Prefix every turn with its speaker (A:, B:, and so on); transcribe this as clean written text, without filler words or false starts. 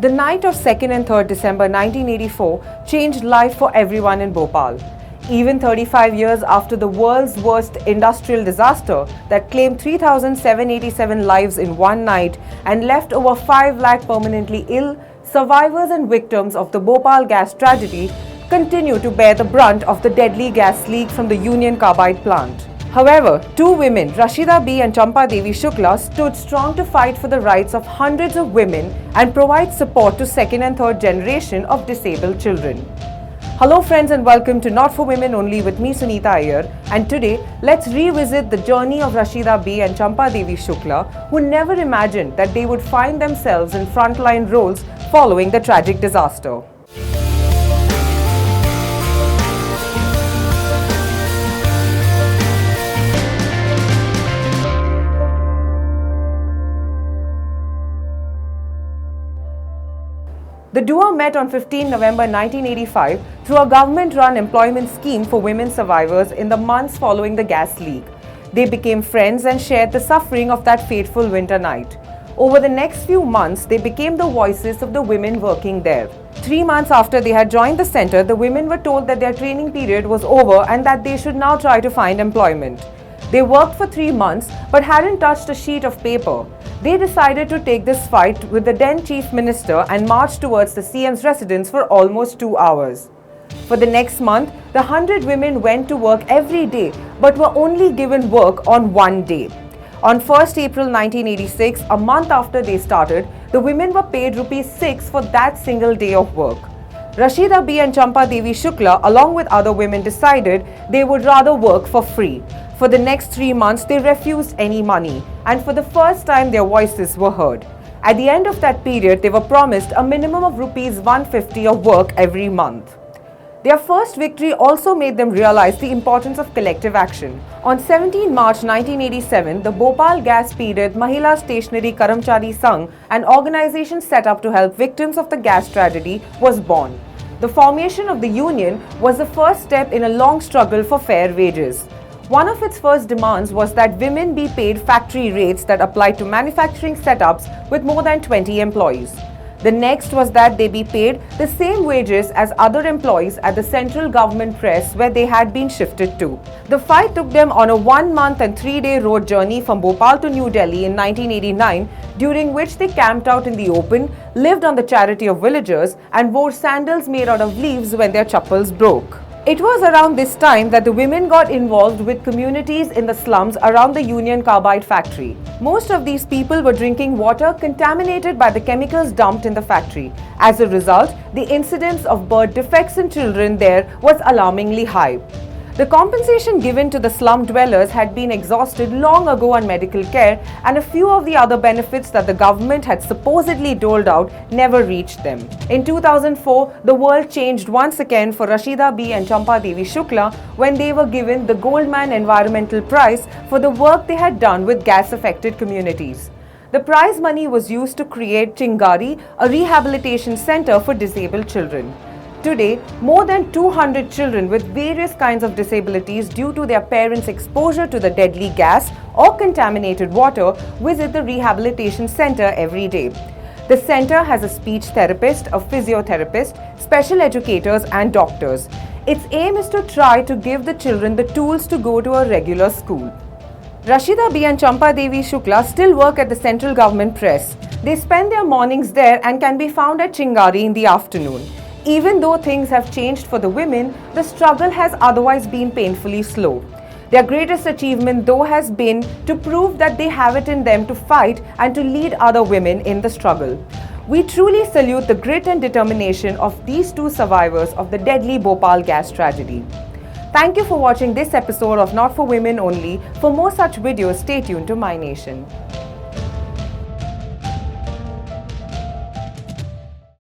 A: The night of 2nd and 3rd December 1984 changed life for everyone in Bhopal. Even 35 years after the world's worst industrial disaster that claimed 3,787 lives in one night and left over 5 lakh permanently ill, survivors and victims of the Bhopal gas tragedy continue to bear the brunt of the deadly gas leak from the Union Carbide plant. However, two women, Rashida B and Champa Devi Shukla, stood strong to fight for the rights of hundreds of women and provide support to second and third generation of disabled children. Hello friends and welcome to Not for Women Only with me Sunita Iyer, and today let's revisit the journey of Rashida B and Champa Devi Shukla, who never imagined that they would find themselves in frontline roles following the tragic disaster. The duo met on 15 November 1985 through a government-run employment scheme for women survivors in the months following the gas leak. They became friends and shared the suffering of that fateful winter night. Over the next few months, they became the voices of the women working there. 3 months after they had joined the center, the women were told that their training period was over and that they should now try to find employment. They worked for 3 months but hadn't touched a sheet of paper. They decided to take this fight with the then Chief Minister and march towards the CM's residence for almost 2 hours. For the next month, the 100 women went to work every day but were only given work on one day. On 1st April 1986, a month after they started, the women were paid ₹6 for that single day of work. Rashida B and Champa Devi Shukla, along with other women, decided they would rather work for free. For the next 3 months, they refused any money, and for the first time, their voices were heard. At the end of that period, they were promised a minimum of ₹150 of work every month. Their first victory also made them realize the importance of collective action. On 17 March 1987, the Bhopal Gas Pirit Mahila Stationary Karamchari Sangh, an organization set up to help victims of the gas tragedy, was born. The formation of the union was the first step in a long struggle for fair wages. One of its first demands was that women be paid factory rates that applied to manufacturing setups with more than 20 employees. The next was that they be paid the same wages as other employees at the central government press where they had been shifted to. The fight took them on a 1-month and 3-day road journey from Bhopal to New Delhi in 1989, during which they camped out in the open, lived on the charity of villagers, and wore sandals made out of leaves when their chappals broke. It was around this time that the women got involved with communities in the slums around the Union Carbide factory. Most of these people were drinking water contaminated by the chemicals dumped in the factory. As a result, the incidence of birth defects in children there was alarmingly high. The compensation given to the slum dwellers had been exhausted long ago on medical care, and a few of the other benefits that the government had supposedly doled out never reached them. In 2004, the world changed once again for Rashida B and Champa Devi Shukla when they were given the Goldman Environmental Prize for the work they had done with gas-affected communities. The prize money was used to create Chingari, a rehabilitation center for disabled children. Today, more than 200 children with various kinds of disabilities due to their parents' exposure to the deadly gas or contaminated water visit the rehabilitation center every day. The center has a speech therapist, a physiotherapist, special educators and doctors. Its aim is to try to give the children the tools to go to a regular school. Rashida B and Champa Devi Shukla still work at the central government press. They spend their mornings there and can be found at Chingari in the afternoon. Even though things have changed for the women, the struggle has otherwise been painfully slow. Their greatest achievement, though, has been to prove that they have it in them to fight and to lead other women in the struggle. We truly salute the grit and determination of these two survivors of the deadly Bhopal gas tragedy. Thank you for watching this episode of Not for Women Only. For more such videos, stay tuned to MyNation.